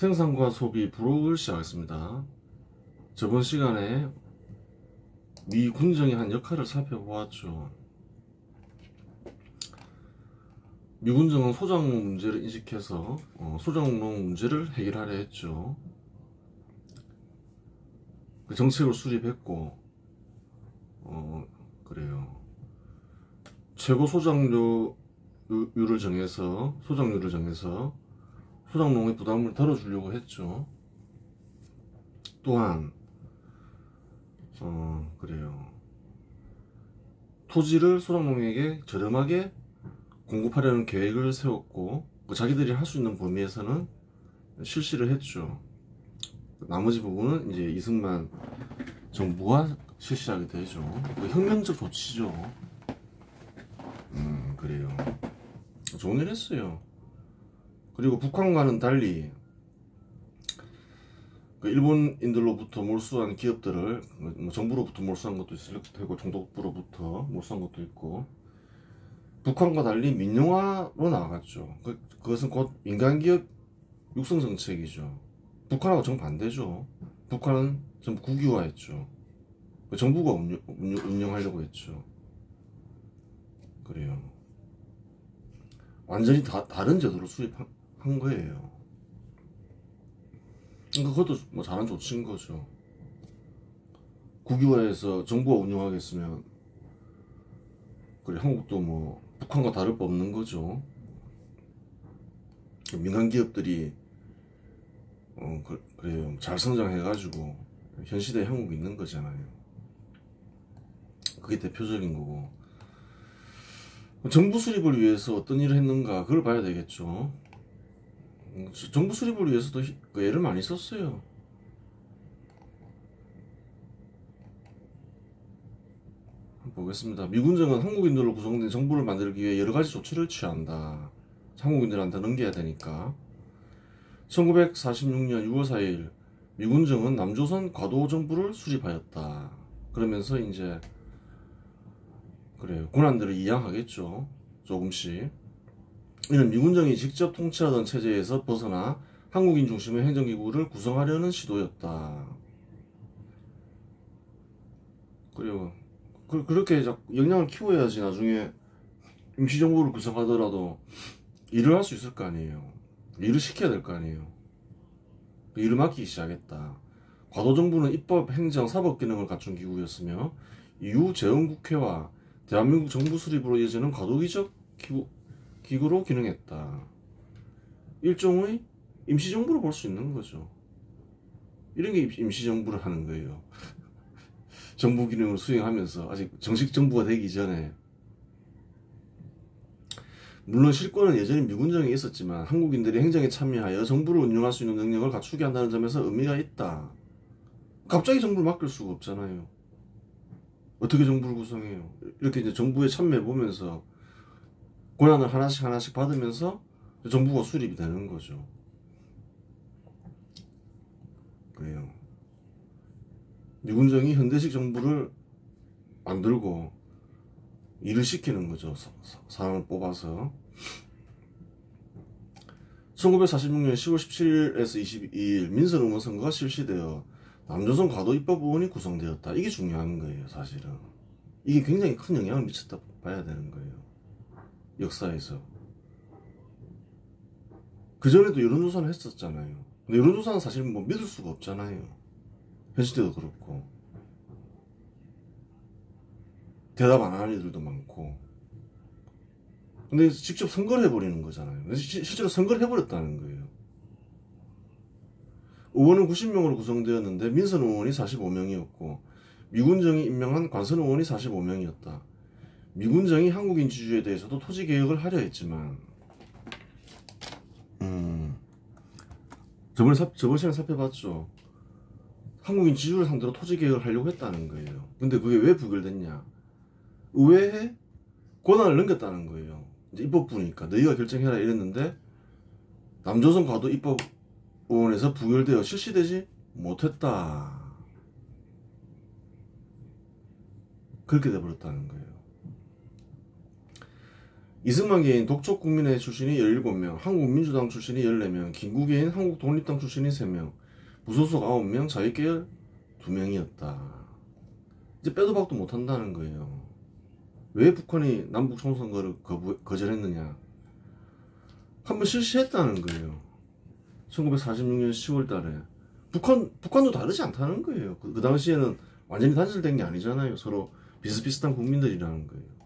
생산과 소비 부록을 시작하겠습니다. 저번 시간에 미 군정이 한 역할을 살펴보았죠. 미 군정은 소작농 문제를 인식해서 소작농 문제를 해결하려 했죠. 그 정책을 수립했고 그래요. 최고 소작률을 정해서 소작농의 부담을 덜어주려고 했죠. 또한 그래요. 토지를 소작농에게 저렴하게 공급하려는 계획을 세웠고 자기들이 할 수 있는 범위에서는 실시를 했죠. 나머지 부분은 이제 이승만 정부가 실시하게 되죠. 혁명적 조치죠. 그래요. 좋은 일 했어요. 그리고 북한과는 달리 일본인들로부터 몰수한 기업들을 정부로부터 몰수한 것도 있을 테고 총독부로부터 몰수한 것도 있고, 북한과 달리 민영화로 나아갔죠. 그것은 곧 민간기업 육성 정책이죠. 북한하고 정반대죠. 북한은 전부 국유화했죠. 정부가 운영하려고 했죠. 그래요. 완전히 다른 제도를 수립한 거예요. 그것도 뭐 잘한 조치인 거죠. 국유화해서 정부가 운영하겠으면 그래, 한국도 뭐 북한과 다를 바 없는 거죠. 민간 기업들이 그래요. 잘 성장해가지고 현 시대에 한국이 있는 거잖아요. 그게 대표적인 거고, 정부 수립을 위해서 어떤 일을 했는가 그걸 봐야 되겠죠. 정부 수립을 위해서도 애를 많이 썼어요. 보겠습니다. 미군정은 한국인들로 구성된 정부를 만들기 위해 여러 가지 조치를 취한다. 한국인들한테 넘겨야 되니까. 1946년 6월 4일 미군정은 남조선 과도정부를 수립하였다. 그러면서 이제 그래요. 권한들을 이양하겠죠. 조금씩. 이는 미군정이 직접 통치하던 체제에서 벗어나 한국인 중심의 행정기구를 구성하려는 시도였다. 그리고 그렇게 역량을 키워야지 나중에 임시정부를 구성하더라도 일을 할 수 있을 거 아니에요. 일을 시켜야 될 거 아니에요. 일을 맡기기 시작했다. 과도정부는 입법, 행정, 사법 기능을 갖춘 기구였으며 이후 재헌국회와 대한민국 정부 수립으로 이어지는 과도기적 기구로 기능했다. 일종의 임시정부로 볼 수 있는 거죠. 이런 게 임시정부를 하는 거예요. 정부 기능을 수행하면서 아직 정식 정부가 되기 전에. 물론 실권은 여전히 미군정에 있었지만 한국인들이 행정에 참여하여 정부를 운영할 수 있는 능력을 갖추게 한다는 점에서 의미가 있다. 갑자기 정부를 맡길 수가 없잖아요. 어떻게 정부를 구성해요? 이렇게 이제 정부에 참여해 보면서 권한을 하나씩 받으면서 정부가 수립이 되는 거죠. 그래요. 미군정이 현대식 정부를 만들고 일을 시키는 거죠. 사람을 뽑아서. 1946년 10월 17일에서 22일 민선의원 선거가 실시되어 남조선 과도 입법의원이 구성되었다. 이게 중요한 거예요. 사실은 이게 굉장히 큰 영향을 미쳤다 봐야 되는 거예요. 역사에서. 그전에도 여론조사를 했었잖아요. 근데 여론조사는 사실 뭐 믿을 수가 없잖아요. 현 시대도 그렇고. 대답 안 하는 애들도 많고. 근데 직접 선거를 해버리는 거잖아요. 실제로 선거를 해버렸다는 거예요. 의원은 90명으로 구성되었는데 민선 의원이 45명이었고 미군정이 임명한 관선 의원이 45명이었다. 미군정이 한국인 지주에 대해서도 토지 개혁을 하려 했지만 저번 시간에 살펴봤죠. 한국인 지주를 상대로 토지 개혁을 하려고 했다는 거예요. 근데 그게 왜 부결됐냐? 의회에 권한을 넘겼다는 거예요. 이제 입법부니까 너희가 결정해라 이랬는데 남조선 과도 입법의원에서 부결되어 실시되지 못했다. 그렇게 돼버렸다는 거예요. 이승만 개인 독촉국민회 출신이 17명, 한국민주당 출신이 14명, 김구개인 한국독립당 출신이 3명, 무소속 9명, 자유계열 2명이었다. 이제 빼도 박도 못한다는 거예요. 왜 북한이 남북 총선거를 거절했느냐? 한번 실시했다는 거예요. 1946년 10월 달에. 북한도 다르지 않다는 거예요. 그 당시에는 완전히 단절된 게 아니잖아요. 서로 비슷비슷한 국민들이라는 거예요.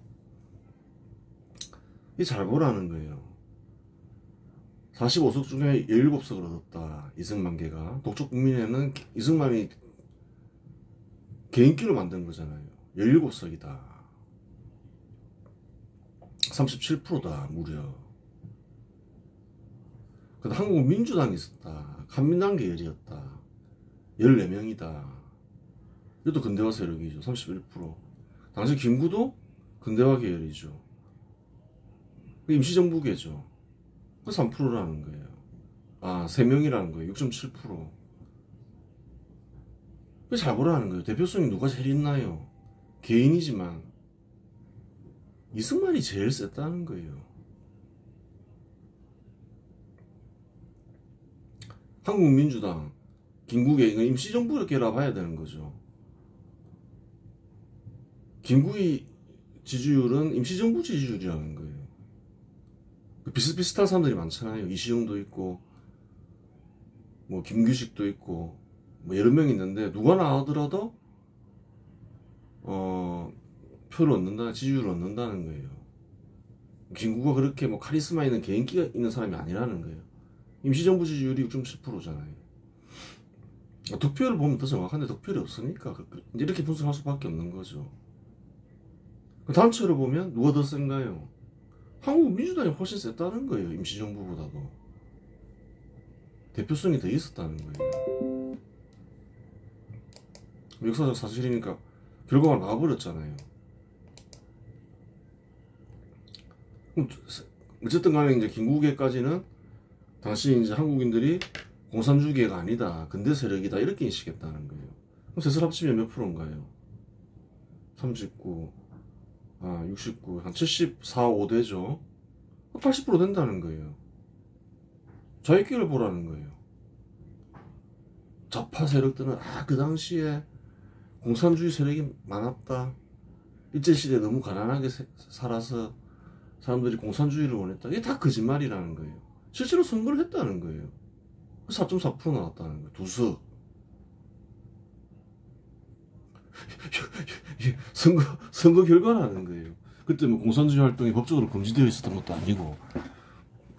이 잘 보라는 거예요. 45석 중에 17석을 얻었다. 이승만계가. 독촉국민회는 이승만이 개인기로 만든 거잖아요. 17석이다. 37%다 무려. 근데 한국민주당이 있었다. 한민당 계열이었다. 14명이다. 이것도 근대화 세력이죠. 31%. 당시 김구도 근대화 계열이죠. 임시정부계죠. 그 3%라는 거예요. 아, 3명이라는 거예요. 6.7%. 잘 보라는 거예요. 대표성이 누가 제일 있나요? 개인이지만 이승만이 제일 셌다는 거예요. 한국민주당, 김구계, 이건 임시정부를 깨라봐야 되는 거죠. 김구의 지지율은 임시정부 지지율이라는 거예요. 비슷비슷한 사람들이 많잖아요. 이시용도 있고, 뭐 김규식도 있고, 뭐 여러 명 있는데 누가 나오더라도 표를 얻는다, 지지율을 얻는다는 거예요. 김구가 그렇게 뭐 카리스마 있는 개인기가 있는 사람이 아니라는 거예요. 임시정부 지지율이 6.7%잖아요. 득표율을 보면 더 정확한데 득표율이 없으니까 이렇게 분석할 수밖에 없는 거죠. 단체로 보면 누가 더 센가요? 한국민주당이 훨씬 셌다는 거예요. 임시정부보다도. 대표성이 더 있었다는 거예요. 역사적 사실이니까 결과가 나와버렸잖아요. 어쨌든 간에 이제 김구계까지는 당시 이제 한국인들이 공산주의가 아니다, 근대 세력이다 이렇게 인식했다는 거예요. 그럼 셋을 합치면 몇 프로인가요? 39, 69, 한 74, 5대죠. 80% 된다는 거예요. 자기끼를 보라는 거예요. 좌파 세력들은 그 당시에 공산주의 세력이 많았다. 일제시대에 너무 가난하게 살아서 사람들이 공산주의를 원했다. 이게 다 거짓말이라는 거예요. 실제로 선거를 했다는 거예요. 4.4% 나왔다는 거예요. 2석. 선거 결과라는 거예요. 그때 뭐 공산주의 활동이 법적으로 금지되어 있었던 것도 아니고,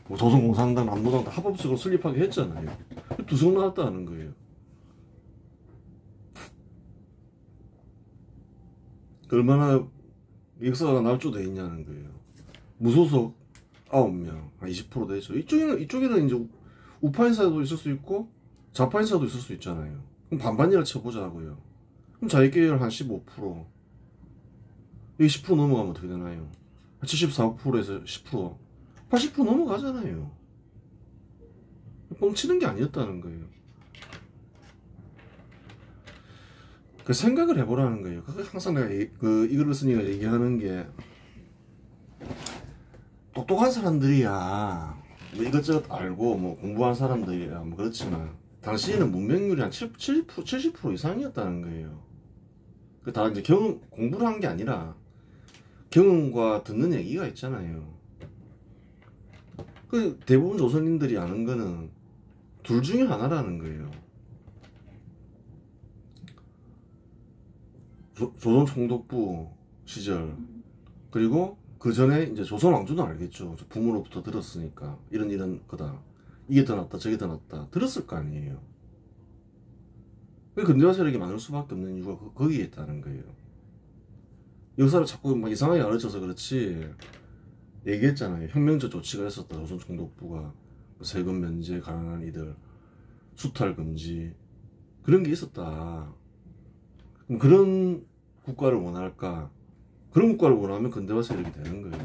뭐 조선공산당, 남노당 다 합법적으로 설립하게 했잖아요. 2석 나왔다는 거예요. 얼마나 역사가 날조돼 있냐는 거예요. 무소속 9명, 한 20% 되죠. 이쪽에는 이제 우파 인사도 있을 수 있고 좌파 인사도 있을 수 있잖아요. 그럼 반반이라 쳐보자고요. 그럼 자기계열 한 15%, 여기 10% 넘어가면 어떻게 되나요? 74%에서 10%, 80% 넘어가잖아요. 뻥치는 게 아니었다는 거예요. 그 생각을 해보라는 거예요. 항상 내가 이거를 쓰니까 얘기하는 게, 똑똑한 사람들이야 뭐 이것저것 알고 뭐 공부한 사람들이야 뭐 그렇지만 당시에는 문맹률이 한 70% 이상이었다는 거예요. 그 다 이제 공부를 한 게 아니라 경험과 듣는 얘기가 있잖아요. 그 대부분 조선인들이 아는 거는 둘 중에 하나라는 거예요. 조선 총독부 시절, 그리고 그 전에 이제 조선 왕조는 알겠죠. 부모로부터 들었으니까 이런 거다. 이게 더 낫다, 저게 더 낫다. 들었을 거 아니에요. 근대화 세력이 많을 수밖에 없는 이유가 거기에 있다는 거예요. 역사를 자꾸 막 이상하게 가르쳐서 그렇지, 얘기했잖아요. 혁명적 조치가 있었다. 조선 총독부가 세금 면제, 가난한 이들 수탈 금지, 그런 게 있었다. 그럼 그런 국가를 원할까? 그런 국가를 원하면 근대화 세력이 되는 거예요.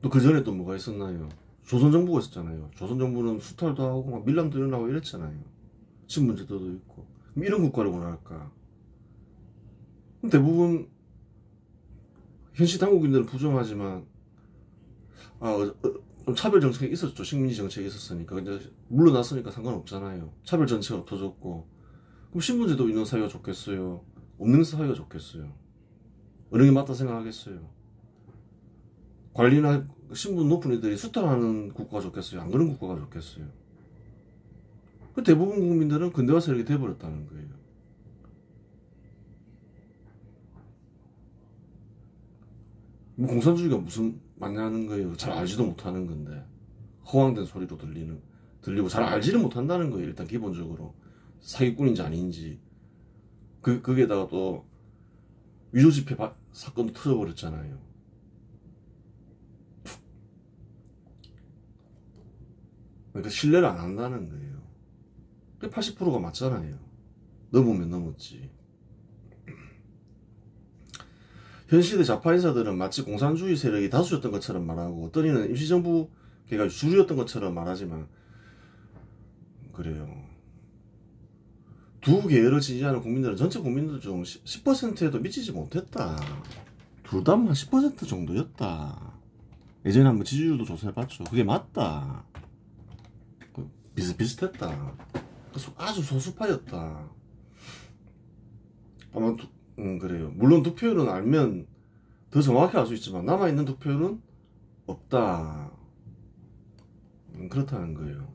또 그 전에 또 뭐가 있었나요? 조선정부가 있었잖아요. 조선정부는 수탈도 하고 막 밀란도 일어나고 이랬잖아요. 신분제도도 있고. 그럼 이런 국가를 원할까? 그럼 대부분 현실 당국인들은 부정하지만 좀 차별 정책이 있었죠. 식민지 정책이 있었으니까. 근데 물러났으니까 상관없잖아요. 차별 정책이 없어졌고. 그럼 신분제도 있는 사회가 좋겠어요? 없는 사회가 좋겠어요? 어느 게 맞다 생각하겠어요? 관리나 신분 높은 애들이 수탈하는 국가가 좋겠어요? 안 그런 국가가 좋겠어요? 그 대부분 국민들은 근대화 세력이 돼버렸다는 거예요. 뭐 공산주의가 무슨 맞냐는 거예요. 잘 알지도 못하는 건데 허황된 소리로 들리고 잘 알지를 못한다는 거예요. 일단 기본적으로 사기꾼인지 아닌지 거기에다가 또 위조지폐 사건도 터져버렸잖아요. 그러니까 신뢰를 안 한다는 거예요. 80%가 맞잖아요. 넘으면 넘었지. 현 시대 좌파 인사들은 마치 공산주의 세력이 다수였던 것처럼 말하고 어떤 이는 임시정부 걔가 주류였던 것처럼 말하지만 그래요. 두 계열을 지지하는 국민들은 전체 국민들 중 10%에도 미치지 못했다. 둘 다 한 10% 정도였다. 예전에 한번 지지율도 조사해봤죠. 그게 맞다. 비슷비슷했다. 아주 소수파였다. 아마 그래요. 물론 득표율은 알면 더 정확히 알 수 있지만 남아있는 득표율은 없다. 그렇다는 거예요.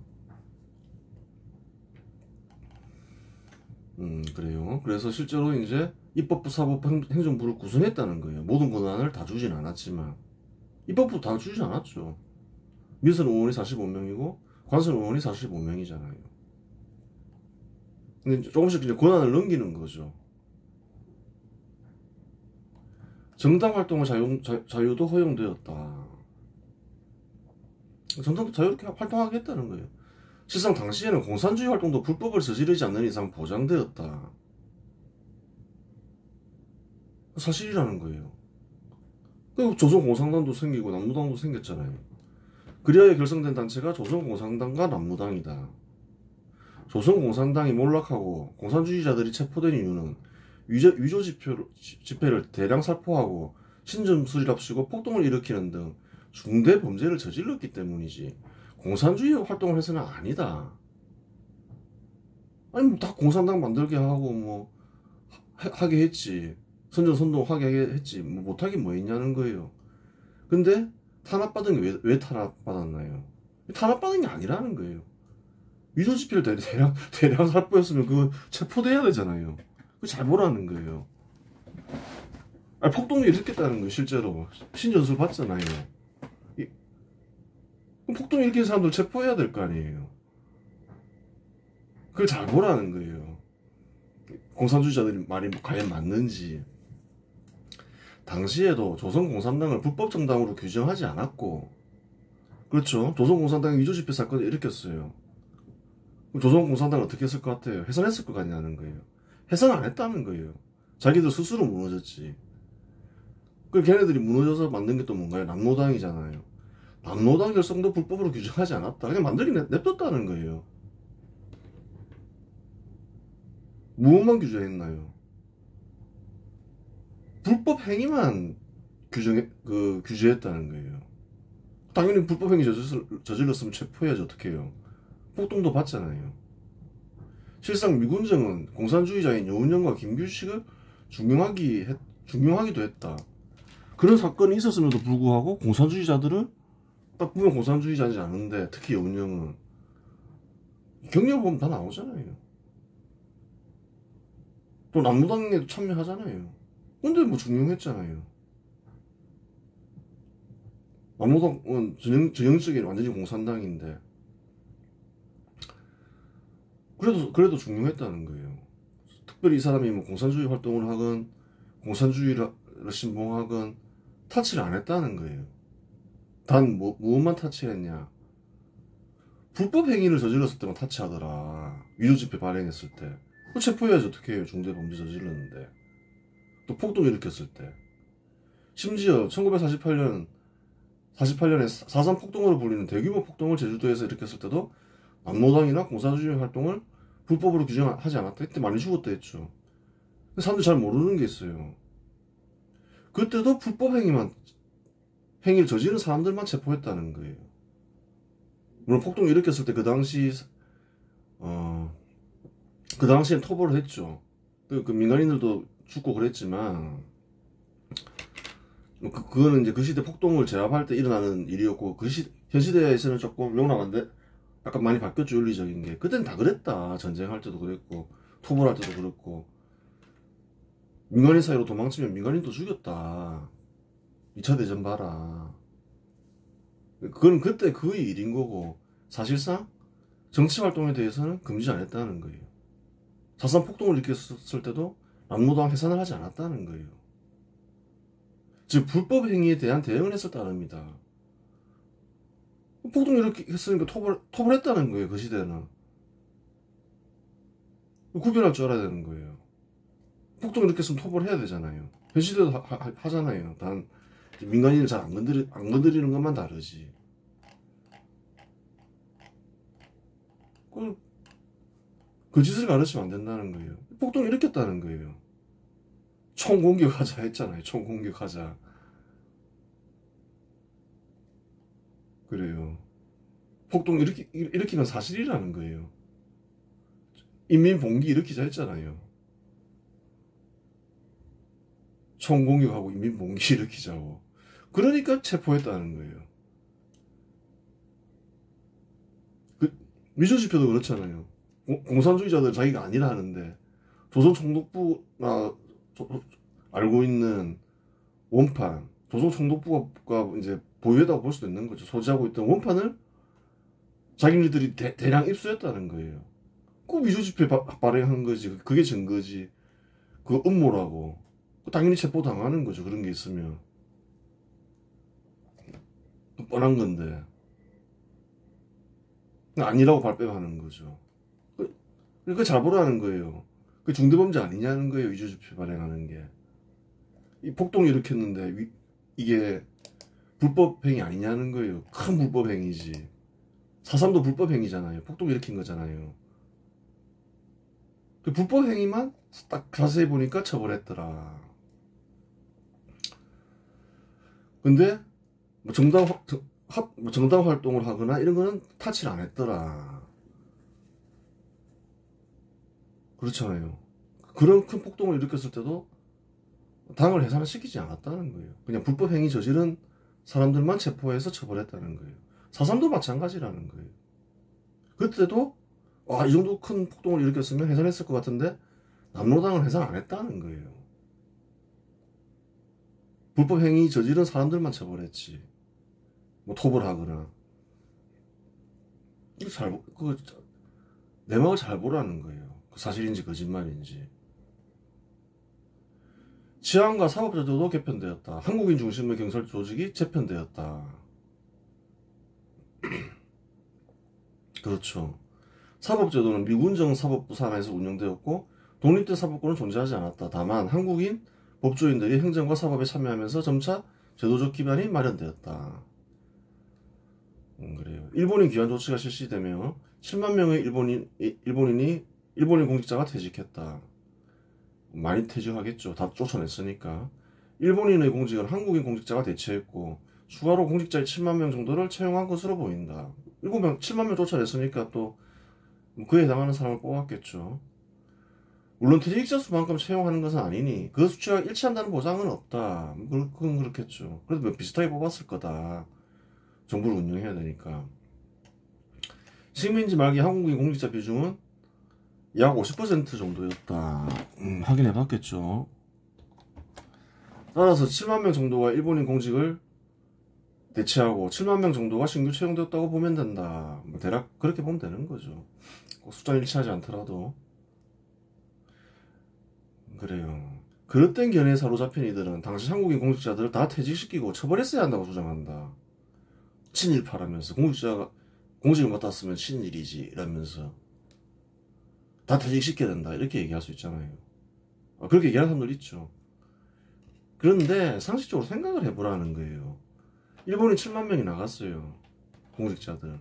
그래요. 그래서 실제로 이제 입법부, 사법부, 행정부를 구성했다는 거예요. 모든 권한을 다 주진 않았지만 입법부 다 주진 않았죠. 민선 의원이 45명이고 관선 의원이 45명이잖아요. 근데 조금씩 이제 권한을 넘기는 거죠. 정당 활동의 자유도 허용되었다. 정당도 자유롭게 활동하게 했다는 거예요. 실상 당시에는 공산주의 활동도 불법을 저지르지 않는 이상 보장되었다. 사실이라는 거예요. 그리고 조선공산당도 생기고 남무당도 생겼잖아요. 그리하여 결성된 단체가 조선공산당과 남무당이다. 조선공산당이 몰락하고 공산주의자들이 체포된 이유는 위조 지폐를 대량 살포하고 신점수리랍시고 폭동을 일으키는 등 중대 범죄를 저질렀기 때문이지 공산주의 활동을 해서는 아니다. 아니 뭐 다 공산당 만들게 하고 뭐 하게 했지. 선전선동 하게 했지. 뭐 못하긴 뭐 했냐는 거예요. 근데 탄압받은 게 왜 탄압받았나요? 탄압받은 게 아니라는 거예요. 위조지폐를 대량 살포했으면 그거 체포돼야 되잖아요. 그거 잘 보라는 거예요. 아니, 폭동이 일으켰다는 거예요. 실제로 신전술 봤잖아요. 그럼 폭동 일으킨 사람들 체포해야 될 거 아니에요. 그걸 잘 보라는 거예요. 공산주의자들이 말이 과연 맞는지. 당시에도 조선공산당을 불법정당으로 규정하지 않았고, 그렇죠. 조선공산당이 위조지폐 사건을 일으켰어요. 조선공산당은 어떻게 했을 것 같아요? 해산했을 것 같냐는 거예요. 해산 안 했다는 거예요. 자기들 스스로 무너졌지. 그 걔네들이 무너져서 만든 게 또 뭔가요? 남로당이잖아요. 남로당 결성도 불법으로 규정하지 않았다. 그냥 만들긴 냅뒀다는 거예요. 무엇만 규정했나요? 불법 행위만 규제했다는 거예요. 당연히 불법 행위 저질렀으면 체포해야지 어떻게 해요. 폭동도 봤잖아요. 실상 미군정은 공산주의자인 여운형과 김규식을 중용하기도 했다. 그런 사건이 있었음에도 불구하고 공산주의자들은 딱 보면 공산주의자인지 아는데 특히 여운형은 경력 보면 다 나오잖아요. 또 남무당에도 참여하잖아요. 근데 뭐 중용했잖아요. 남무당은 전형적인 완전히 공산당인데 그래도 중용했다는 거예요. 특별히 이 사람이 뭐 공산주의 활동을 하건 공산주의를 신봉하건 타치를 안 했다는 거예요. 단 무엇만 타치했냐? 불법 행위를 저질렀을 때만 타치하더라. 위조지폐 발행했을 때. 그 체포해야지 어떻게 해요. 중대범죄 저질렀는데. 또 폭동 일으켰을 때. 심지어 1948년에 4.3 폭동으로 불리는 대규모 폭동을 제주도에서 일으켰을 때도 남로당이나 공산주의 활동을 불법으로 규정하지 않았다. 그때 많이 죽었다 했죠. 사람들이 잘 모르는 게 있어요. 그때도 불법 행위를 저지른 사람들만 체포했다는 거예요. 물론 폭동을 일으켰을 때 그 당시엔 토벌을 했죠. 그 민간인들도 죽고 그랬지만, 그거는 이제 그 시대 폭동을 제압할 때 일어나는 일이었고, 현 시대에서는 조금 용납한데, 약간 많이 바뀌었죠, 윤리적인 게. 그때는 다 그랬다. 전쟁할 때도 그랬고, 토벌할 때도 그랬고, 민간인 사이로 도망치면 민간인도 죽였다. 2차 대전 봐라. 그건 그때 그 일인 거고, 사실상 정치 활동에 대해서는 금지 안 했다는 거예요. 4.3 폭동을 일으켰을 때도 남로당 해산을 하지 않았다는 거예요. 즉 불법 행위에 대한 대응을 했었다랍니다. 폭동 이렇게 했으니까 토벌했다는 거예요. 그 시대는 구별할 줄 알아야 되는 거예요. 폭동 이렇게 했으면 토벌해야 되잖아요. 현 시대도 하잖아요. 단 민간인을 잘 안 건드리는 것만 다르지. 그 짓을 가르치면 안 된다는 거예요. 폭동 일으켰다는 거예요. 총 공격하자 했잖아요. 총 공격하자. 그래요. 폭동 일으킨 건 사실이라는 거예요. 인민봉기 일으키자 했잖아요. 총 공격하고 인민봉기 일으키자고. 그러니까 체포했다는 거예요. 미조지표도 그렇잖아요. 공산주의자들 자기가 아니라 하는데 조선 총독부가 알고 있는 원판, 조선 총독부가 이제 보유했다고 볼 수도 있는 거죠. 소지하고 있던 원판을 자기네들이 대량 입수했다는 거예요. 그 미조지표 발행한 거지. 그게 증거지. 그거 음모라고. 당연히 체포 당하는 거죠. 그런 게 있으면. 뻔한 건데. 아니라고 발뺌하는 거죠. 그러니까 잘 보라는 거예요. 그 중대범죄 아니냐는 거예요. 위조지표 발행하는 게. 이 폭동 일으켰는데 이게 불법 행위 아니냐는 거예요. 큰 불법 행위지. 4.3도 불법 행위잖아요. 폭동 일으킨 거잖아요. 그 불법 행위만 딱 자세히 보니까 처벌했더라. 근데 뭐 정당 활동을 하거나 이런 거는 타치를 안 했더라. 그렇잖아요. 그런 큰 폭동을 일으켰을 때도 당을 해산을 시키지 않았다는 거예요. 그냥 불법 행위 저지른 사람들만 체포해서 처벌했다는 거예요. 4.3도 마찬가지라는 거예요. 그때도 이 정도 큰 폭동을 일으켰으면 해산했을 것 같은데 남로당은 해산 안 했다는 거예요. 불법 행위 저지른 사람들만 처벌했지. 뭐 토벌하거나. 내막을 잘 보라는 거예요. 그 사실인지 거짓말인지. 치안과 사법제도도 개편되었다. 한국인 중심의 경찰 조직이 재편되었다. 그렇죠. 사법제도는 미군정 사법부 산하에서 운영되었고 독립된 사법권은 존재하지 않았다. 다만 한국인 법조인들이 행정과 사법에 참여하면서 점차 제도적 기반이 마련되었다. 그래요. 일본인 귀환 조치가 실시되며 7만 명의 일본인 공직자가 퇴직했다. 많이 퇴직하겠죠. 다 쫓아냈으니까. 일본인의 공직은 한국인 공직자가 대체했고 추가로 공직자의 7만 명 정도를 채용한 것으로 보인다. 7만 명 쫓아냈으니까 또 그에 해당하는 사람을 뽑았겠죠. 물론 퇴직자 수만큼 채용하는 것은 아니니 그 수치와 일치한다는 보장은 없다. 그건 그렇겠죠. 그래도 비슷하게 뽑았을 거다. 정부를 운영해야 되니까. 식민지 말기 한국인 공직자 비중은 약 50% 정도였다. 확인해 봤겠죠. 따라서 7만 명 정도가 일본인 공직을 대체하고 7만 명 정도가 신규 채용되었다고 보면 된다. 대략 그렇게 보면 되는 거죠. 꼭 숫자는 일치하지 않더라도. 그래요. 그릇된 견해에 사로잡힌 이들은 당시 한국인 공직자들을 다 퇴직시키고 처벌했어야 한다고 주장한다. 친일파라면서 공직을 맡았으면 친일이지 이러면서 다 퇴직시켜야 된다 이렇게 얘기할 수 있잖아요. 그렇게 얘기하는 사람들 있죠. 그런데 상식적으로 생각을 해보라는 거예요. 일본인 7만 명이 나갔어요. 공직자들.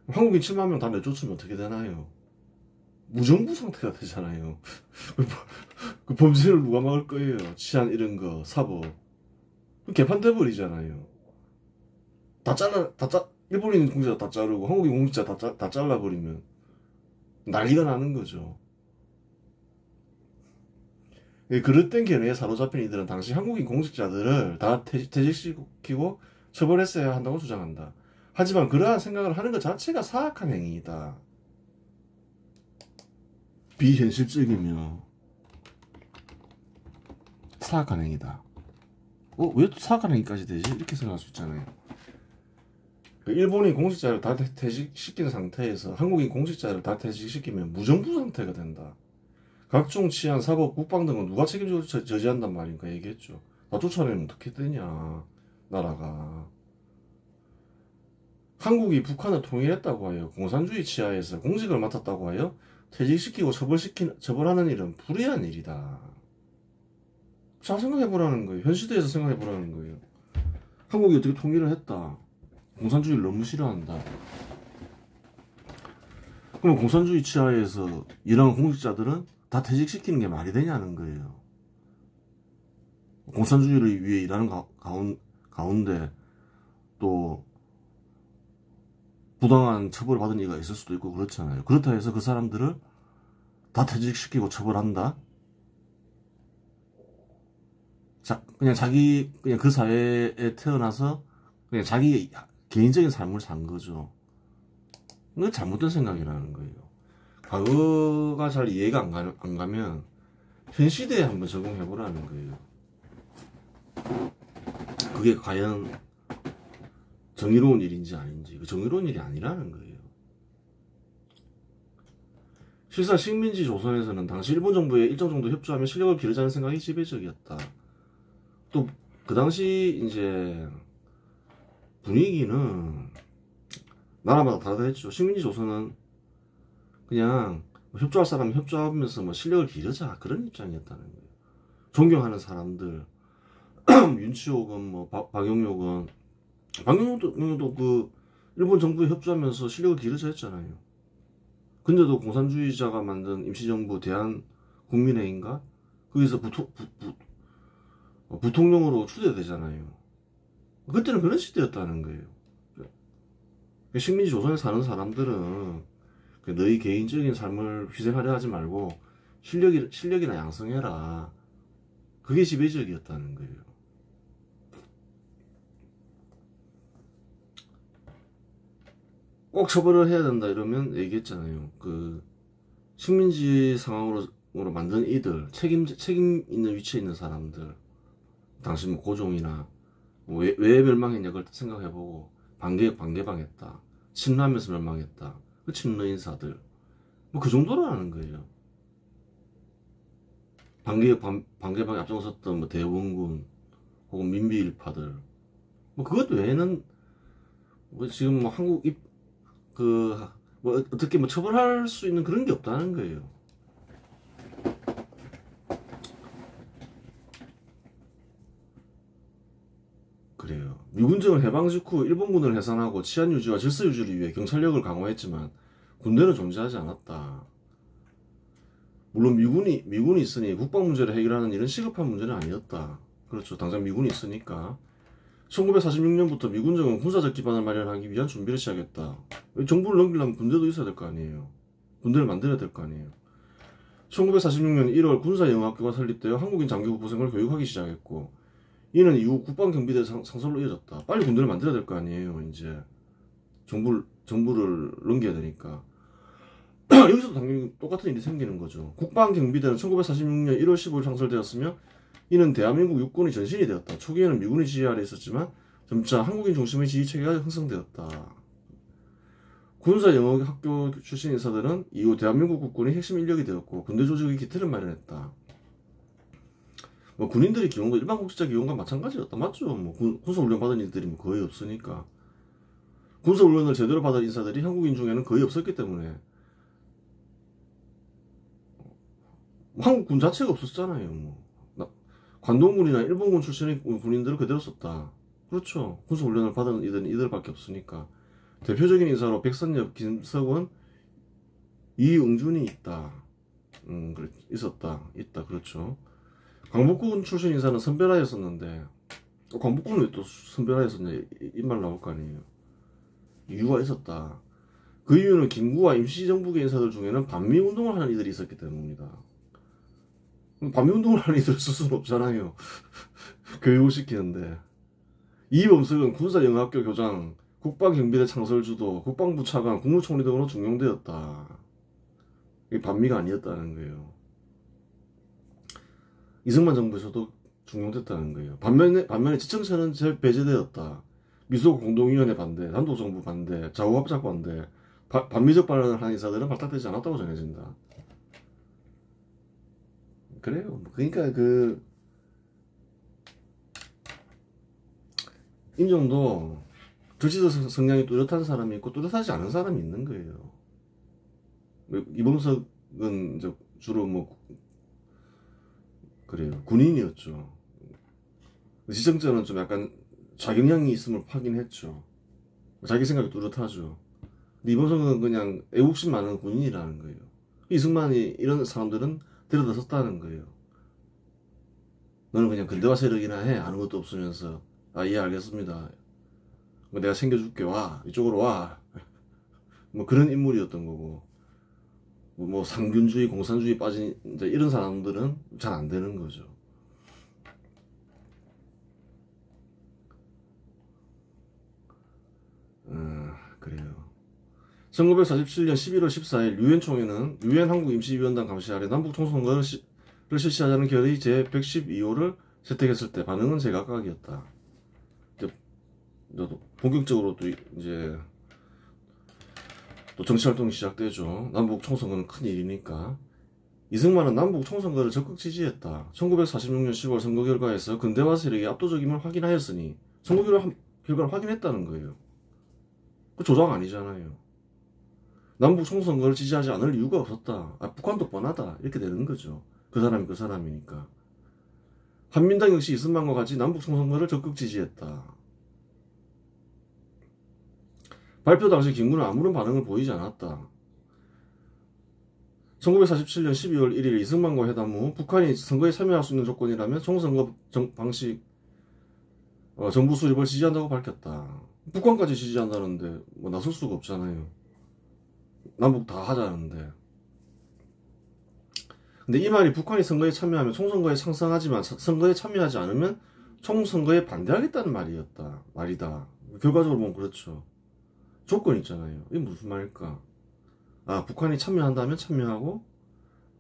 한국인 7만 명 다 내쫓으면 어떻게 되나요? 무정부 상태가 되잖아요. 그 범죄를 누가 막을 거예요? 치안 이런 거, 사법. 개판돼 버리잖아요. 일본인 공직자 다 자르고 한국인 공직자 다 잘라버리면 난리가 나는 거죠. 그릇된 견해에 사로잡힌 이들은 당시 한국인 공직자들을 다 퇴직시키고 처벌했어야 한다고 주장한다. 하지만 그러한 생각을 하는 것 자체가 사악한 행위이다. 비현실적이며 사악한 행위다. 왜 또 사악한 행위까지 되지? 이렇게 생각할 수 있잖아요. 일본인 공직자를 다 퇴직시킨 상태에서 한국인 공직자를 다 퇴직시키면 무정부 상태가 된다. 각종 치안, 사법, 국방 등은 누가 책임지고 저지한단 말인가 얘기했죠. 나 쫓아내면 어떻게 되냐, 나라가. 한국이 북한을 통일했다고 하여 공산주의 치하에서 공직을 맡았다고 하여 퇴직시키고 처벌하는 일은 불의한 일이다. 잘 생각해보라는 거예요. 현 시대에서 생각해보라는 거예요. 한국이 어떻게 통일을 했다. 공산주의를 너무 싫어한다. 그럼 공산주의 치하에서 이런 공직자들은 다 퇴직시키는 게 말이 되냐는 거예요. 공산주의를 위해 일하는 가운데 또 부당한 처벌을 받은 이가 있을 수도 있고 그렇잖아요. 그렇다 해서 그 사람들을 다 퇴직시키고 처벌한다? 그냥 그 사회에 태어나서 그냥 자기 개인적인 삶을 산 거죠. 이거 잘못된 생각이라는 거예요. 과거가 잘 이해가 안 가면 현 시대에 한번 적용해보라는 거예요. 그게 과연 정의로운 일인지 아닌지. 정의로운 일이 아니라는 거예요. 실사 식민지 조선에서는 당시 일본 정부에 일정 정도 협조하며 실력을 기르자는 생각이 지배적이었다. 또 그 당시 이제 분위기는 나라마다 다르겠죠. 식민지 조선은 그냥 협조할 사람은 협조하면서 실력을 기르자 그런 입장이었다는 거예요. 존경하는 사람들 윤치호건 박영료도 그 일본 정부에 협조하면서 실력을 기르자 했잖아요. 근데도 공산주의자가 만든 임시정부 대한국민회인가 거기서 부통령으로 추대되잖아요. 그때는 그런 시대였다는 거예요. 식민지 조선에 사는 사람들은 너희 개인적인 삶을 희생하려 하지 말고 실력이나 양성해라. 그게 지배적이었다는 거예요. 꼭 처벌을 해야 된다 이러면 얘기했잖아요. 그 식민지 상황으로 만든 이들, 책임 있는 위치에 있는 사람들, 당시 고종이나 왜 멸망했냐 그걸 생각해보고 반개방했다. 침노하면서 멸망했다. 그 침노 인사들 그 정도라는 거예요. 반개방에 앞장섰던 대원군 혹은 민비일파들 그것 외에는 지금 한국 어떻게 처벌할 수 있는 그런 게 없다는 거예요. 그래요. 미군정은 해방 직후 일본군을 해산하고 치안 유지와 질서 유지를 위해 경찰력을 강화했지만 군대는 존재하지 않았다. 물론 미군이 있으니 국방 문제를 해결하는 일은 시급한 문제는 아니었다. 그렇죠. 당장 미군이 있으니까. 1946년부터 미군정은 군사적 기반을 마련하기 위한 준비를 시작했다. 정부를 넘기려면 군대도 있어야 될 거 아니에요. 군대를 만들어야 될 거 아니에요. 1946년 1월 군사영어학교가 설립되어 한국인 장교부생을 교육하기 시작했고 이는 이후 국방경비대 상설로 이어졌다. 빨리 군대를 만들어야 될 거 아니에요. 이제 정부를 넘겨야 되니까. 여기서도 당연히 똑같은 일이 생기는 거죠. 국방경비대는 1946년 1월 15일 창설되었으며 이는 대한민국 육군의 전신이 되었다. 초기에는 미군의 지휘 아래 있었지만 점차 한국인 중심의 지휘체계가 형성되었다. 군사영어학교 출신 인사들은 이후 대한민국 국군의 핵심 인력이 되었고 군대 조직의 기틀을 마련했다. 군인들의 기용도 일반 공직자 기용과 마찬가지였다. 맞죠? 군사훈련 받은 인들이 거의 없으니까. 군사훈련을 제대로 받은 인사들이 한국인 중에는 거의 없었기 때문에 한국군 자체가 없었잖아요. 관동군이나 일본군 출신의 군인들을 그대로 썼다. 그렇죠. 군사훈련을 받은 이들밖에 없으니까. 대표적인 인사로 백선엽, 김석원, 이응준이 있다. 있다. 그렇죠. 강북군 출신 인사는 선배라였었는데 광복군은 왜 또 선별하였었냐 이말 나올 거 아니에요. 이유가 있었다. 그 이유는 김구와 임시정부계 인사들 중에는 반미운동을 하는 이들이 있었기 때문입니다. 반미운동을 하는 이들 쓸 수는 없잖아요. 교육을 시키는데. 이범석은 군사영학교 교장, 국방경비대 창설주도, 국방부 차관, 국무총리 등으로 중용되었다. 이게 반미가 아니었다는 거예요. 이승만 정부에서도 중용됐다는 거예요. 반면에 지청천은 배제되었다. 미소 공동위원회 반대, 단독정부 반대, 좌우합작 반대, 반미적 발언을 한 인사들은 발탁되지 않았다고 전해진다. 그래요. 그러니까 임종도 정치적 성향이 뚜렷한 사람이 있고 뚜렷하지 않은 사람이 있는 거예요. 이범석은 이제 주로 뭐 그래요. 군인이었죠. 지정자는 좀 약간 좌경향이 있음을 확인했죠. 자기 생각이 뚜렷하죠. 근데 이범석은 그냥 애국심 많은 군인이라는 거예요. 이승만이 이런 사람들은 데려다 썼다는 거예요. 너는 그냥 근대화 세력이나 해. 아는 것도 없으면서. 아, 예, 알겠습니다. 내가 챙겨줄게. 와. 이쪽으로 와. 뭐 그런 인물이었던 거고. 뭐 상균주의, 공산주의 빠진 이제 이런 사람들은 잘 안 되는 거죠. 그래요. 1947년 11월 14일 유엔 총회는 유엔 한국임시위원단 감시 아래 남북 총선거를 실시하자는 결의 제112호를 채택했을 때 반응은 제각각이었다. 이제 본격적으로 또 이제 또 정치활동이 시작되죠. 남북 총선거는 큰 일이니까. 이승만은 남북 총선거를 적극 지지했다. 1946년 10월 선거 결과에서 근대화 세력이 압도적임을 확인하였으니 선거 결과를 확인했다는 거예요. 그 조작 아니잖아요. 남북 총선거를 지지하지 않을 이유가 없었다. 아, 북한도 뻔하다. 이렇게 되는 거죠. 그 사람이 그 사람이니까. 한민당 역시 이승만과 같이 남북 총선거를 적극 지지했다. 발표 당시 김구는 아무런 반응을 보이지 않았다. 1947년 12월 1일 이승만과 회담 후 북한이 선거에 참여할 수 있는 조건이라면 총선거 방식 정부 수립을 지지한다고 밝혔다. 북한까지 지지한다는데 뭐 나설 수가 없잖아요. 남북 다 하자는데. 근데 이 말이 북한이 선거에 참여하면 총선거에 상승하지만 선거에 참여하지 않으면 총선거에 반대하겠다는 말이다. 결과적으로 보면 그렇죠. 조건 있잖아요. 이게 무슨 말일까? 아, 북한이 참여한다면 참여하고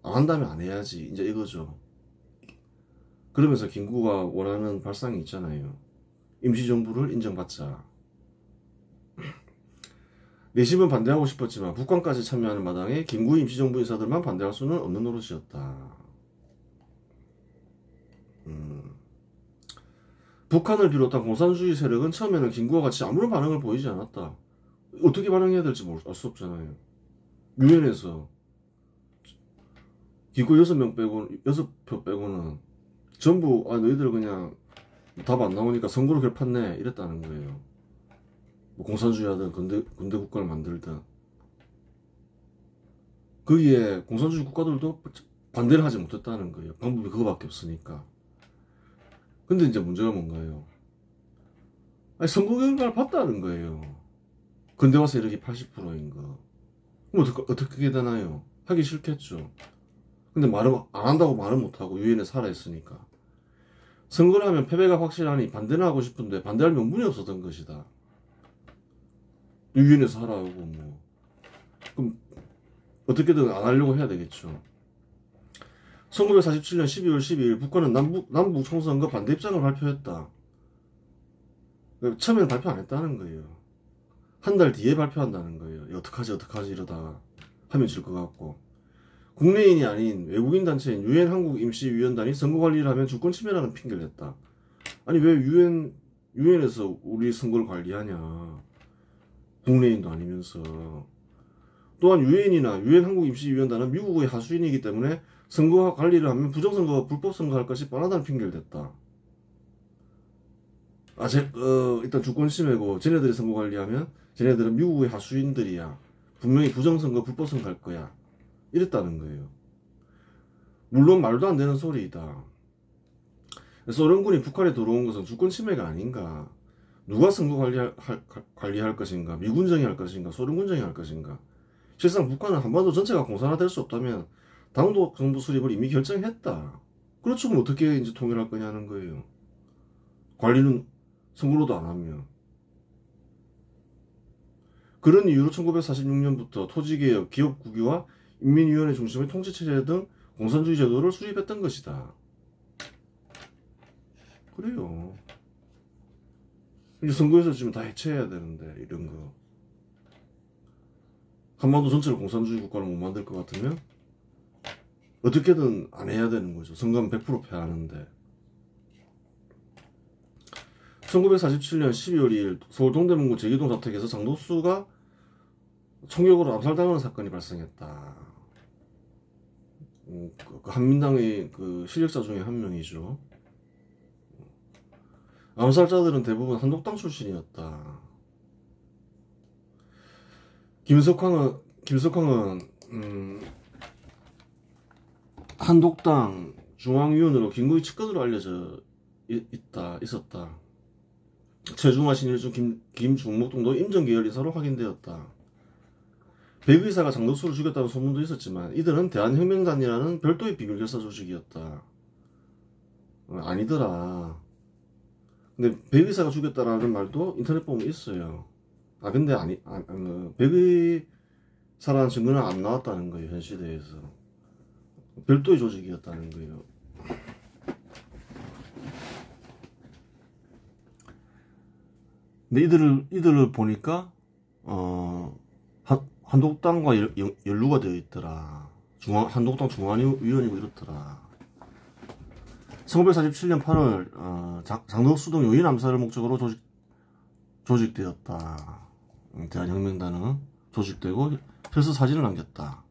안 한다면 안 해야지. 이제 이거죠. 그러면서 김구가 원하는 발상이 있잖아요. 임시정부를 인정받자. 내심은 반대하고 싶었지만 북한까지 참여하는 마당에 김구 임시정부 인사들만 반대할 수는 없는 노릇이었다. 북한을 비롯한 공산주의 세력은 처음에는 김구와 같이 아무런 반응을 보이지 않았다. 어떻게 반응해야 될지 알 수 없잖아요. 유엔에서 기구 6표 빼고는 전부 너희들 그냥 답 안 나오니까 선거로 결판내 이랬다는 거예요. 뭐 공산주의 하든 근대 국가를 만들든. 거기에 공산주의 국가들도 반대를 하지 못했다는 거예요. 방법이 그거밖에 없으니까. 근데 이제 문제가 뭔가요? 아니, 선거 결과를 봤다는 거예요. 근대화 세력이 80%인 거. 그럼 어떻게 되나요? 하기 싫겠죠. 근데 말을 안 한다고 말을 못하고 유엔에 살아있으니까. 선거를 하면 패배가 확실하니 반대는 하고 싶은데 반대할 명분이 없었던 것이다. 유엔에서 하라고 뭐. 그럼 어떻게든 안 하려고 해야 되겠죠. 1947년 12월 12일 북한은 남북 총선거 반대 입장을 발표했다. 처음에는 발표 안 했다는 거예요. 한 달 뒤에 발표한다는 거예요. 어떡하지 이러다가 하면 질 것 같고. 국내인이 아닌 외국인 단체인 유엔 한국임시위원단이 선거 관리를 하면 주권 침해라는 핑계를 냈다. 아니 왜 유엔에서 우리 선거를 관리하냐. 국내인도 아니면서. 또한 유엔이나 유엔 한국임시위원단은 미국의 하수인이기 때문에 선거 관리를 하면 부정선거가 불법선거할 것이 뻔하다는 핑계를 댔다. 일단 주권 침해고 쟤네들이 선거 관리하면 쟤네들은 미국의 하수인들이야. 분명히 부정선거 불법선거 할 거야. 이랬다는 거예요. 물론 말도 안 되는 소리이다. 소련군이 북한에 들어온 것은 주권 침해가 아닌가? 누가 선거 관리할 것인가? 미군정이 할 것인가? 소련군정이 할 것인가? 실상 북한은 한반도 전체가 공산화될 수 없다면 당도 정부 수립을 이미 결정했다. 그렇죠. 그럼 어떻게 이제 통일할 거냐는 거예요. 관리는 선거로도 안 하면. 그런 이유로 1946년부터 토지개혁, 기업국유화, 인민위원회 중심의 통치체제 등 공산주의 제도를 수립했던 것이다. 그래요. 이제 선거에서 지금 다 해체해야 되는데, 이런 거. 한반도 전체를 공산주의 국가로 못 만들 것 같으면 어떻게든 안 해야 되는 거죠. 선거는 100% 패하는데. 1947년 12월 2일 서울 동대문구 제기동 자택에서 장독수가 총격으로 암살당하는 사건이 발생했다. 그 한민당의 그 실력자 중에 한 명이죠. 암살자들은 대부분 한독당 출신이었다. 김석황은 한독당 중앙위원으로 김구의 측근으로 알려져 있었다. 최중화 신일중 김중목 등도 임정계열 인사로 확인되었다. 백의사가 장독수를 죽였다는 소문도 있었지만 이들은 대한혁명단이라는 별도의 비밀결사 조직이었다. 아니더라. 근데 백의사가 죽였다라는 말도 인터넷 보면 있어요. 근데 백의사라는 증거는 안 나왔다는 거예요. 현 시대에서. 별도의 조직이었다는 거예요. 근데 이들을 보니까 한독당과 연루가 되어 있더라. 한독당 중앙위원이고 이렇더라. 1947년 8월 장덕수 등 요인 암살을 목적으로 조직되었다. 대한혁명단은 조직되고 혈서 사진을 남겼다.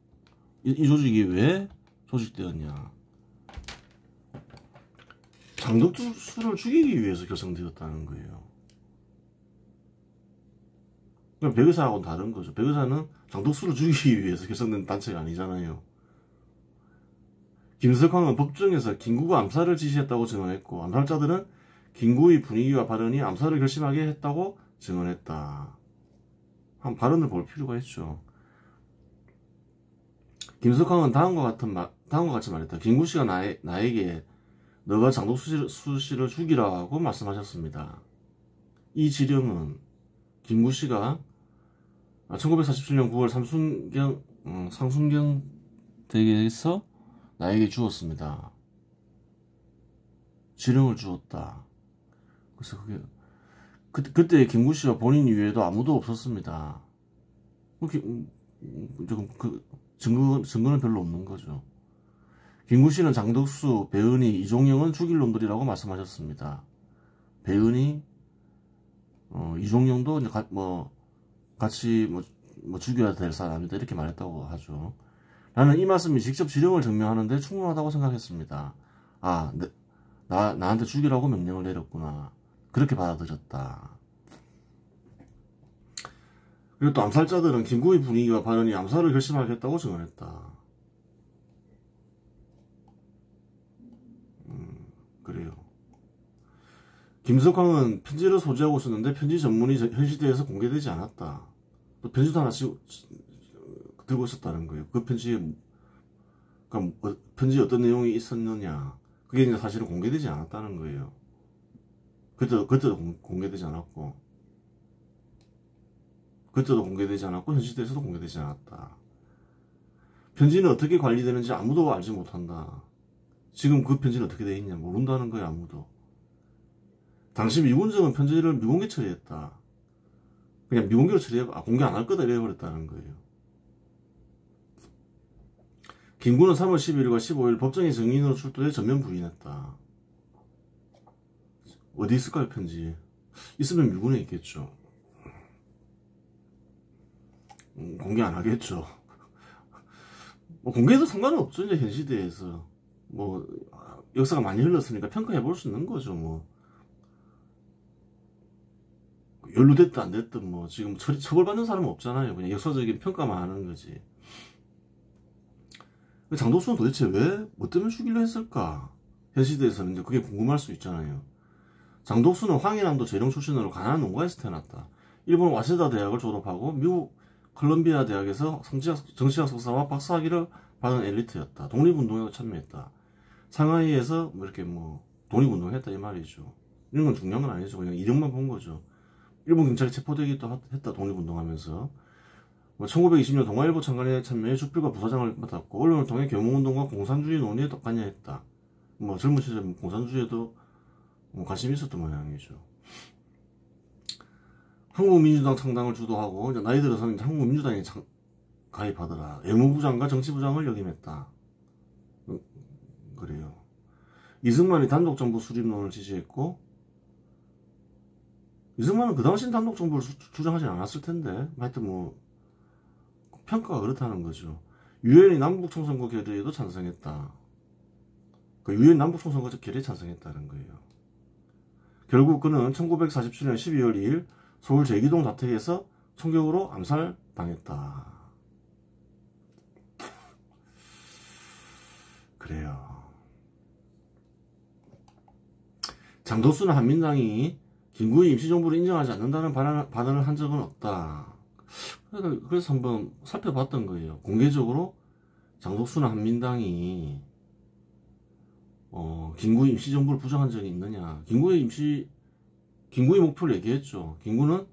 이 조직이 왜 조직되었냐? 장덕수를 죽이기 위해서 결성되었다는 거예요. 백의사하고는 다른 거죠. 백의사는 장독수를 죽이기 위해서 결성된 단체가 아니잖아요. 김석황은 법정에서 김구가 암살을 지시했다고 증언했고, 암살자들은 김구의 분위기와 발언이 암살을 결심하게 했다고 증언했다. 한 발언을 볼 필요가 있죠. 김석황은 다음과 같이 말했다. 김구씨가 나에게 너가 장독수 씨를 죽이라고 말씀하셨습니다. 이 지령은 김구씨가 1947년 9월 상순경 댁에서 나에게 주었습니다. 지령을 주었다. 그래서 그때 김구씨와 본인 이외에도 아무도 없었습니다. 증거는 별로 없는 거죠. 김구씨는 장덕수, 배은희, 이종영은 죽일 놈들이라고 말씀하셨습니다. 배은희, 이종영도 같이 죽여야 될 사람이다 이렇게 말했다고 하죠. 나는 이 말씀이 직접 지령을 증명하는데 충분하다고 생각했습니다. 나한테 죽이라고 명령을 내렸구나. 그렇게 받아들였다. 그리고 또 암살자들은 김구의 분위기와 발언이 암살을 결심하겠다고 증언했다. 그래요. 김석황은 편지를 소지하고 있었는데 편지 전문이 현 시대에서 공개되지 않았다. 또 편지도 하나씩 들고 있었다는 거예요. 그 편지에 어떤 내용이 있었느냐, 그게 이제 사실은 공개되지 않았다는 거예요. 그때도 공개되지 않았고, 현 시대에서도 공개되지 않았다. 편지는 어떻게 관리되는지 아무도 알지 못한다. 지금 그 편지는 어떻게 되어 있냐 모른다는 거예요. 아무도. 당시 미군정은 편지를 미공개 처리했다. 그냥 미공개로 공개 안 할 거다 이래버렸다는 거예요. 김구는 3월 12일과 15일 법정에 증인으로 출두해 전면 부인했다. 어디 있을까요, 편지? 있으면 미군에 있겠죠. 공개 안 하겠죠. 공개해도 상관은 없죠, 이제 현 시대에서. 역사가 많이 흘렀으니까 평가해 볼 수 있는 거죠, 연루됐든 안 됐든 지금 처벌받는 사람은 없잖아요. 그냥 역사적인 평가만 하는 거지. 장독수는 도대체 뭐 때문에 죽이려 했을까? 현 시대에서는 이제 그게 궁금할 수 있잖아요. 장독수는 황해남도 재령 출신으로 가난한 농가에서 태어났다. 일본 와세다 대학을 졸업하고 미국 컬럼비아 대학에서 정치학 석사와 박사학위를 받은 엘리트였다. 독립운동에도 참여했다. 상하이에서 뭐 이렇게 뭐 독립운동했다 이 말이죠. 이런 건 중요한 건 아니죠. 그냥 이름만 본 거죠. 일본 경찰에 체포되기도 했다. 독립운동하면서. 1920년 동아일보 창간에 참여해 주필과 부사장을 맡았고 언론을 통해 계몽운동과 공산주의 논의에 관여했다. 젊은 시절 공산주의에도 관심이 있었던 모양이죠. 한국민주당 창당을 주도하고 나이 들어서는 한국민주당에 가입하더라. 외무부장과 정치부장을 역임했다. 그래요. 이승만이 단독정부 수립론을 지지했고 이승만은 그 당시엔 단독정부를 주장하진 않았을 텐데 하여튼 평가가 그렇다는 거죠. 유엔이 남북총선거 결의에도 찬성했다. 유엔 남북총선거 결의에 찬성했다는 거예요. 결국 그는 1947년 12월 2일 서울 제기동 자택에서 총격으로 암살당했다. 그래요. 장도수는 한민당이 김구의 임시정부를 인정하지 않는다는 발언을 한 적은 없다. 그래서 한번 살펴봤던 거예요. 공개적으로 장독수나 한민당이 김구의 임시정부를 부정한 적이 있느냐. 김구의 목표를 얘기했죠. 김구는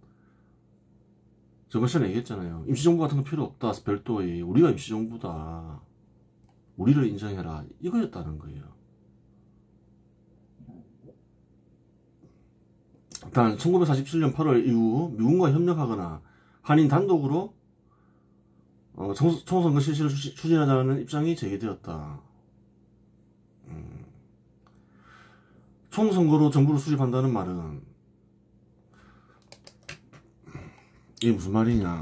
저번 시간에 얘기했잖아요. 임시정부 같은 거 필요 없다. 별도의 우리가 임시정부다. 우리를 인정해라. 이거였다는 거예요. 일단 1947년 8월 이후 미군과 협력하거나 한인 단독으로 총선거 실시를 추진하자는 입장이 제기되었다. 총선거로 정부를 수립한다는 말은 이게 무슨 말이냐.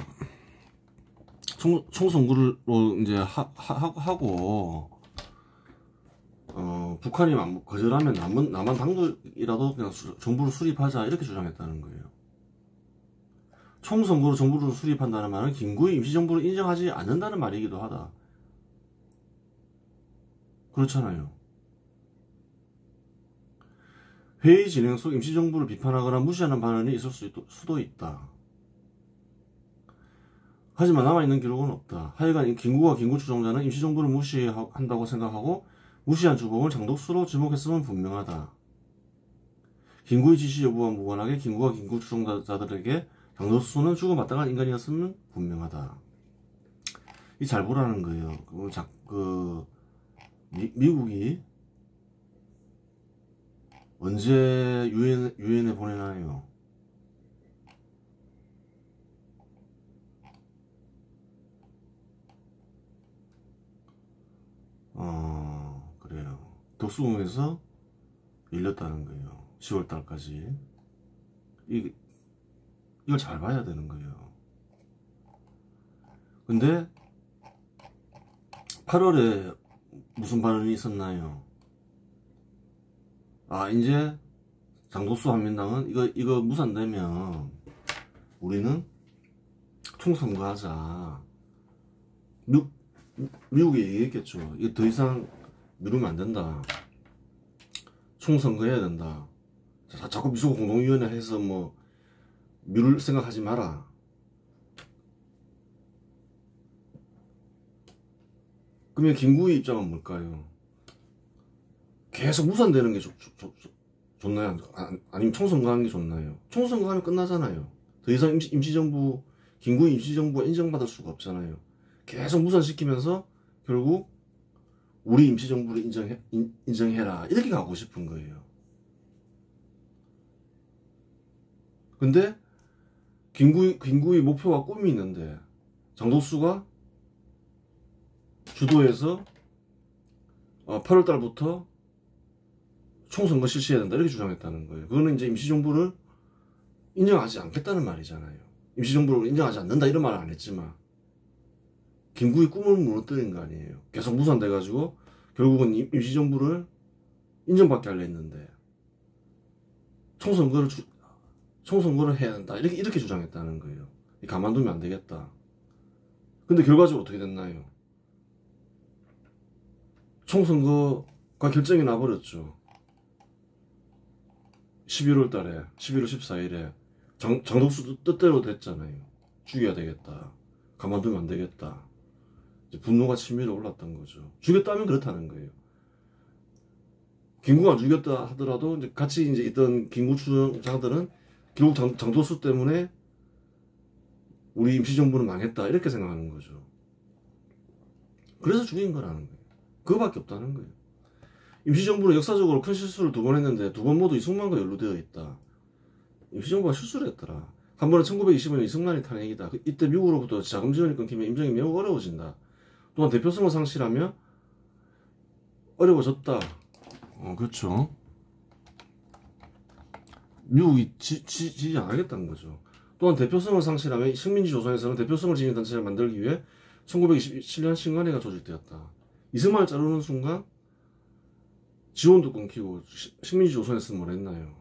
총선거로 이제 하고 북한이 거절하면 남한 당국이라도 그냥 정부를 수립하자 이렇게 주장했다는 거예요. 총선거로 정부를 수립한다는 말은 김구의 임시정부를 인정하지 않는다는 말이기도 하다. 그렇잖아요. 회의 진행 속 임시정부를 비판하거나 무시하는 발언이 있을 수도 있다. 하지만 남아있는 기록은 없다. 하여간 김구와 김구 추종자는 임시정부를 무시한다고 생각하고 무시한 주범을 장독수로 지목했음은 분명하다. 김구의 지시 여부와 무관하게 김구와 김구 추종자들에게 장독수는 주고마땅한 인간이었음은 분명하다. 이 잘 보라는 거예요. 미국이 언제 유엔에 보내나요? 그래요. 독수공에서 밀렸다는 거예요. 10월달까지. 이걸 잘 봐야 되는 거예요. 근데 8월에 무슨 발언이 있었나요? 이제 장독수 한민당은 이거 무산되면 우리는 총선거 하자. 미국이 얘기했겠죠. 이거 더 이상 미루면 안 된다. 총선거 해야 된다. 자꾸 미수고 공동위원회 해서 미룰 생각하지 마라. 그러면 김구의 입장은 뭘까요? 계속 무산되는 게 좋나요? 아니면 총선거 하는 게 좋나요? 총선거 하면 끝나잖아요. 더 이상 김구의 임시정부가 인정받을 수가 없잖아요. 계속 무산시키면서 결국 우리 임시정부를 인정해라 이렇게 가고 싶은 거예요. 근데 김구의 목표와 꿈이 있는데 장독수가 주도해서 8월달부터 총선거 실시해야 된다 이렇게 주장했다는 거예요. 그거는 이제 임시정부를 인정하지 않겠다는 말이잖아요. 임시정부를 인정하지 않는다 이런 말은 안 했지만 김구의 꿈을 무너뜨린 거 아니에요. 계속 무산돼가지고 결국은 임시정부를 인정받게 하려 했는데 총선거를 해야 된다 이렇게 주장했다는 거예요. 가만두면 안 되겠다. 근데 결과적으로 어떻게 됐나요? 총선거 결정이 나버렸죠. 11월 달에 11월 14일에 장독수 뜻대로 됐잖아요. 죽여야 되겠다. 가만두면 안 되겠다. 이제 분노가 치밀어 올랐던 거죠. 죽였다면 그렇다는 거예요. 김구가 죽였다 하더라도 이제 같이 이제 있던 김구 추장들은 결국 장독수 때문에 우리 임시정부는 망했다 이렇게 생각하는 거죠. 그래서 죽인 거라는 거예요. 그거밖에 없다는 거예요. 임시정부는 역사적으로 큰 실수를 2번 했는데 2번 모두 이승만과 연루되어 있다. 임시정부가 실수를 했더라. 한 번은 1920년에 이승만이 탄핵이다. 이때 미국으로부터 자금 지원이 끊기면 임정이 매우 어려워진다. 또한 대표성을 상실하며 어려워졌다. 그렇죠. 미국이 지지 안 하겠다는 거죠. 또한 대표성을 상실하며 식민지 조선에서는 대표성을 지닌 단체를 만들기 위해 1927년 신관회가 조직되었다. 이승만을 자르는 순간 지원도 끊기고 식민지 조선에서는 뭘 했나요?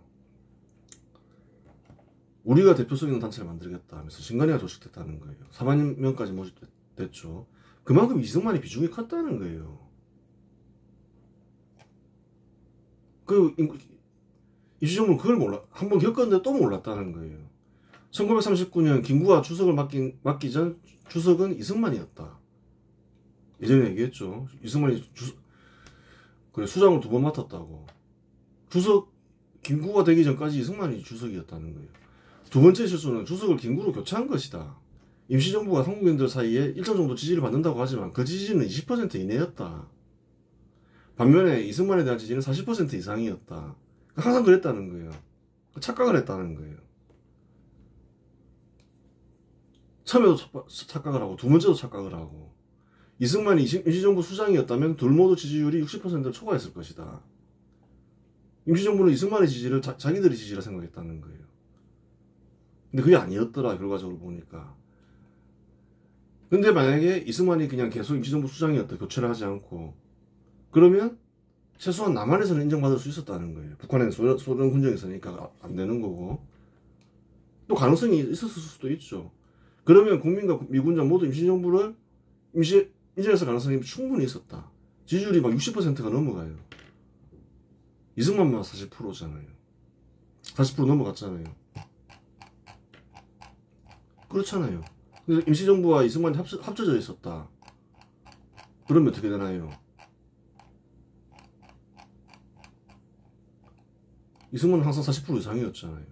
우리가 대표성 있는 단체를 만들겠다 하면서 신관회가 조직됐다는 거예요. 4만 명까지 모집됐죠. 그만큼 이승만의 비중이 컸다는 거예요. 그 임시정부는 그걸 몰라 한번 겪었는데 또 몰랐다는 거예요. 1939년 김구가 주석을 맡기 전 주석은 이승만이었다. 예전에 얘기했죠. 이승만이 수장을 2번 맡았다고. 김구가 되기 전까지 이승만이 주석이었다는 거예요. 2번째 실수는 주석을 김구로 교체한 것이다. 임시정부가 한국인들 사이에 일정 정도 지지를 받는다고 하지만 그 지지는 20% 이내였다. 반면에 이승만에 대한 지지는 40% 이상이었다. 항상 그랬다는 거예요. 착각을 했다는 거예요. 처음에도 착각을 하고 2번째도 착각을 하고. 이승만이 임시정부 수장이었다면 둘 모두 지지율이 60%를 초과했을 것이다. 임시정부는 이승만의 지지를 자기들의 지지라 생각했다는 거예요. 근데 그게 아니었더라, 결과적으로 보니까. 근데 만약에 이승만이 그냥 계속 임시정부 수장이었다, 교체를 하지 않고, 그러면 최소한 남한에서는 인정받을 수 있었다는 거예요. 북한에는 소련 군정이 있으니까 안 되는 거고. 또 가능성이 있었을 수도 있죠. 그러면 국민과 미군장 모두 임시정부를 인정했을 가능성이 충분히 있었다. 지지율이 막 60%가 넘어가요. 이승만만 40%잖아요. 40% 넘어갔잖아요. 그렇잖아요. 그래서 임시정부와 이승만이 합쳐져 있었다. 그러면 어떻게 되나요? 이승만은 항상 40% 이상이었잖아요.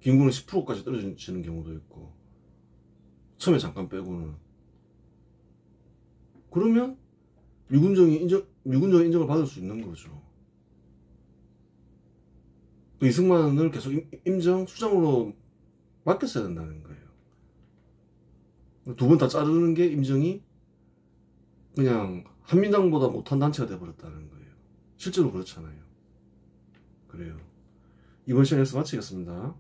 김구는 10%까지 떨어지는 경우도 있고, 처음에 잠깐 빼고는. 그러면 미군정의 인정을 받을 수 있는 거죠. 이승만을 계속 임정 수장으로 맡겼어야 된다는 거예요. 2번 다 자르는 게 임정이 그냥 한민당보다 못한 단체가 돼버렸다는 거예요. 실제로 그렇잖아요. 그래요. 이번 시간에서 마치겠습니다.